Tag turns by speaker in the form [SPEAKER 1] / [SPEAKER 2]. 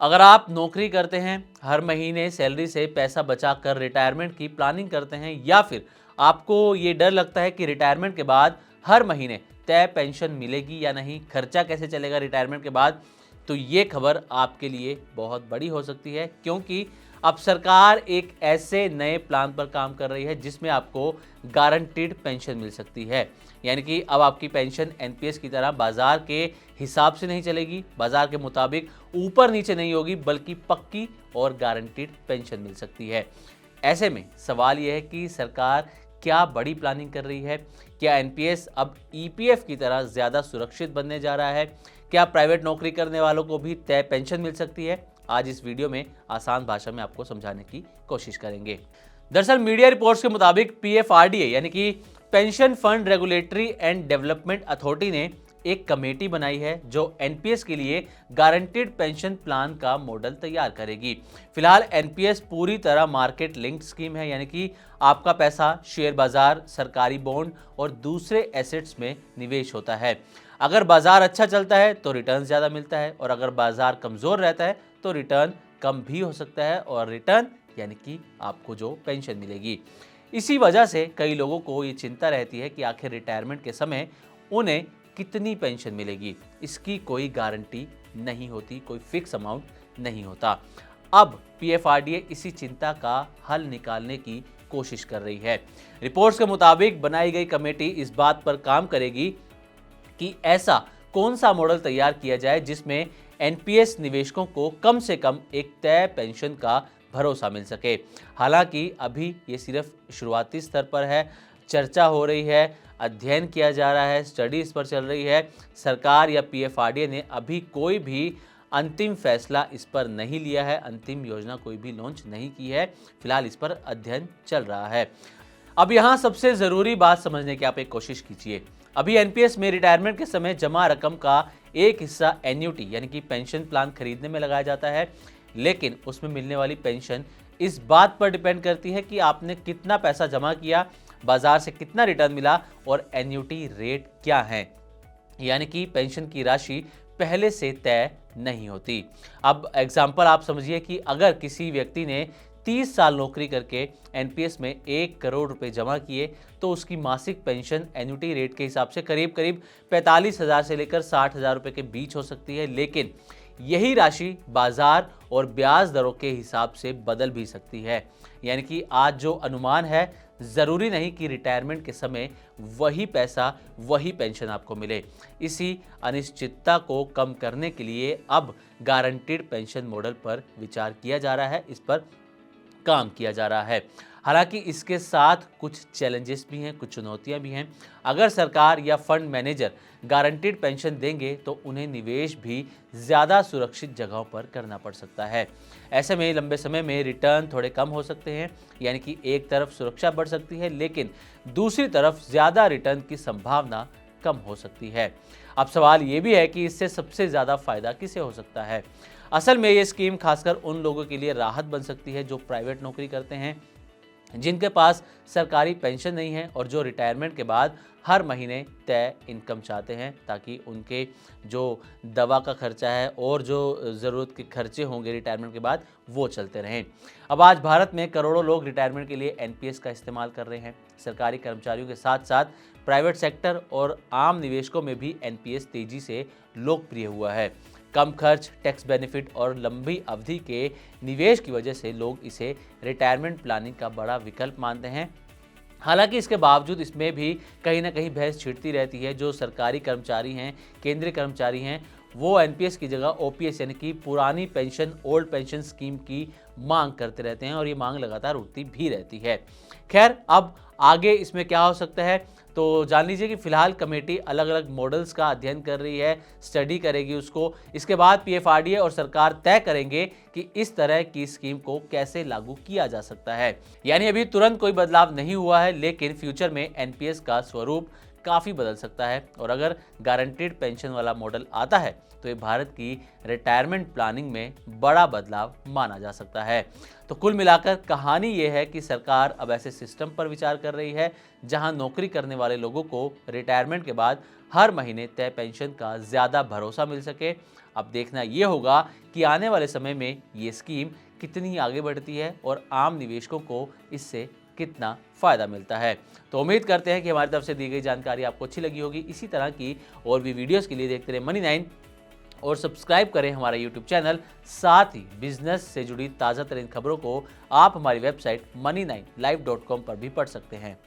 [SPEAKER 1] अगर आप नौकरी करते हैं, हर महीने सैलरी से पैसा बचाकर रिटायरमेंट की प्लानिंग करते हैं, या फिर आपको ये डर लगता है कि रिटायरमेंट के बाद हर महीने तय पेंशन मिलेगी या नहीं, खर्चा कैसे चलेगा रिटायरमेंट के बाद, तो ये खबर आपके लिए बहुत बड़ी हो सकती है, क्योंकि अब सरकार एक ऐसे नए प्लान पर काम कर रही है जिसमें आपको गारंटीड पेंशन मिल सकती है। यानी कि अब आपकी पेंशन एनपीएस की तरह बाजार के हिसाब से नहीं चलेगी, बाजार के मुताबिक ऊपर नीचे नहीं होगी, बल्कि पक्की और गारंटीड पेंशन मिल सकती है। ऐसे में सवाल यह है कि सरकार क्या बड़ी प्लानिंग कर रही है? क्या एनपीएस अब ईपीएफ की तरह ज़्यादा सुरक्षित बनने जा रहा है? क्या प्राइवेट नौकरी करने वालों को भी तय पेंशन मिल सकती है? आज इस वीडियो में आसान भाषा में आपको समझाने की कोशिश करेंगे। दरअसल मीडिया रिपोर्ट्स के मुताबिक पीएफआरडीए यानी कि pension fund regulatory and development authority ने एक कमेटी बनाई है जो एनपीएस के लिए गारंटीड पेंशन प्लान का मॉडल तैयार करेगी। फिलहाल एनपीएस पूरी तरह मार्केट लिंक्ड स्कीम है, यानी कि आपका पैसा शेयर बाजार, सरकारी बॉन्ड और दूसरे एसेट्स में निवेश होता है। अगर बाजार अच्छा चलता है तो रिटर्न ज़्यादा मिलता है, और अगर बाजार कमज़ोर रहता है तो रिटर्न कम भी हो सकता है, और रिटर्न यानी कि आपको जो पेंशन मिलेगी। इसी वजह से कई लोगों को ये चिंता रहती है कि आखिर रिटायरमेंट के समय उन्हें कितनी पेंशन मिलेगी। इसकी कोई गारंटी नहीं होती, कोई फिक्स अमाउंट नहीं होता। अब पीएफआरडीए इसी चिंता का हल निकालने की कोशिश कर रही है। रिपोर्ट्स के मुताबिक बनाई गई कमेटी इस बात पर काम करेगी कि ऐसा कौन सा मॉडल तैयार किया जाए जिसमें एनपीएस निवेशकों को कम से कम एक तय पेंशन का भरोसा मिल सके। हालांकि अभी ये सिर्फ शुरुआती स्तर पर है, चर्चा हो रही है, अध्ययन किया जा रहा है, स्टडी इस पर चल रही है। सरकार या पीएफआरडीए ने अभी कोई भी अंतिम फैसला इस पर नहीं लिया है, अंतिम योजना कोई भी लॉन्च नहीं की है। फिलहाल इस पर अध्ययन चल रहा है। अब यहाँ सबसे ज़रूरी बात समझने की आप एक कोशिश कीजिए। अभी एनपीएस में रिटायरमेंट के समय जमा रकम का एक हिस्सा एन्युटी यानी कि पेंशन प्लान खरीदने में लगाया जाता है, लेकिन उसमें मिलने वाली पेंशन इस बात पर डिपेंड करती है कि आपने कितना पैसा जमा किया, बाजार से कितना रिटर्न मिला और एन्युटी रेट क्या है। यानी कि पेंशन की राशि पहले से तय नहीं होती। अब एग्जाम्पल आप समझिए कि अगर किसी व्यक्ति ने 30 साल नौकरी करके एनपीएस में 1 करोड़ रुपए जमा किए तो उसकी मासिक पेंशन एन्युटी रेट के हिसाब से करीब 45,000 से लेकर 60,000 रुपए के बीच हो सकती है, लेकिन यही राशि बाजार और ब्याज दरों के हिसाब से बदल भी सकती है। यानी कि आज जो अनुमान है, ज़रूरी नहीं कि रिटायरमेंट के समय वही पैसा, वही पेंशन आपको मिले। इसी अनिश्चितता को कम करने के लिए अब गारंटीड पेंशन मॉडल पर विचार किया जा रहा है, इस पर काम किया जा रहा है। हालांकि इसके साथ कुछ चैलेंजेस भी हैं, कुछ चुनौतियां भी हैं। अगर सरकार या फंड मैनेजर गारंटीड पेंशन देंगे तो उन्हें निवेश भी ज़्यादा सुरक्षित जगहों पर करना पड़ सकता है। ऐसे में लंबे समय में रिटर्न थोड़े कम हो सकते हैं, यानी कि एक तरफ सुरक्षा बढ़ सकती है, लेकिन दूसरी तरफ ज़्यादा रिटर्न की संभावना कम हो सकती है। अब सवाल ये भी है कि इससे सबसे ज़्यादा फायदा किसे हो सकता है। असल में ये स्कीम खासकर उन लोगों के लिए राहत बन सकती है जो प्राइवेट नौकरी करते हैं, जिनके पास सरकारी पेंशन नहीं है और जो रिटायरमेंट के बाद हर महीने तय इनकम चाहते हैं, ताकि उनके जो दवा का खर्चा है और जो ज़रूरत के खर्चे होंगे रिटायरमेंट के बाद वो चलते रहें। अब आज भारत में करोड़ों लोग रिटायरमेंट के लिए एनपीएस का इस्तेमाल कर रहे हैं। सरकारी कर्मचारियों के साथ साथ प्राइवेट सेक्टर और आम निवेशकों में भी एनपीएस तेज़ी से लोकप्रिय हुआ है। कम खर्च, टैक्स बेनिफिट और लंबी अवधि के निवेश की वजह से लोग इसे रिटायरमेंट प्लानिंग का बड़ा विकल्प मानते हैं। हालांकि इसके बावजूद इसमें भी कहीं ना कहीं बहस छिड़ती रहती है। जो सरकारी कर्मचारी हैं, केंद्रीय कर्मचारी हैं, वो एनपीएस की जगह ओपीएस यानी कि पुरानी पेंशन, ओल्ड पेंशन स्कीम की मांग करते रहते हैं और ये मांग लगातार उठती भी रहती है। खैर, अब आगे इसमें क्या हो सकता है तो जान लीजिए कि फिलहाल कमेटी अलग अलग मॉडल्स का अध्ययन कर रही है, स्टडी करेगी उसको। इसके बाद पीएफआरडीए और सरकार तय करेंगे कि इस तरह की स्कीम को कैसे लागू किया जा सकता है। यानी अभी तुरंत कोई बदलाव नहीं हुआ है, लेकिन फ्यूचर में एनपीएस का स्वरूप काफ़ी बदल सकता है। और अगर गारंटीड पेंशन वाला मॉडल आता है तो ये भारत की रिटायरमेंट प्लानिंग में बड़ा बदलाव माना जा सकता है। तो कुल मिलाकर कहानी ये है कि सरकार अब ऐसे सिस्टम पर विचार कर रही है जहां नौकरी करने वाले लोगों को रिटायरमेंट के बाद हर महीने तय पेंशन का ज़्यादा भरोसा मिल सके। अब देखना ये होगा कि आने वाले समय में ये स्कीम कितनी आगे बढ़ती है और आम निवेशकों को इससे कितना फ़ायदा मिलता है। तो उम्मीद करते हैं कि हमारी तरफ से दी गई जानकारी आपको अच्छी लगी होगी। इसी तरह की और भी वीडियोस के लिए देखते रहे मनी 9 और सब्सक्राइब करें हमारा यूट्यूब चैनल। साथ ही बिजनेस से जुड़ी ताज़ा तरीन खबरों को आप हमारी वेबसाइट money9live.com पर भी पढ़ सकते हैं।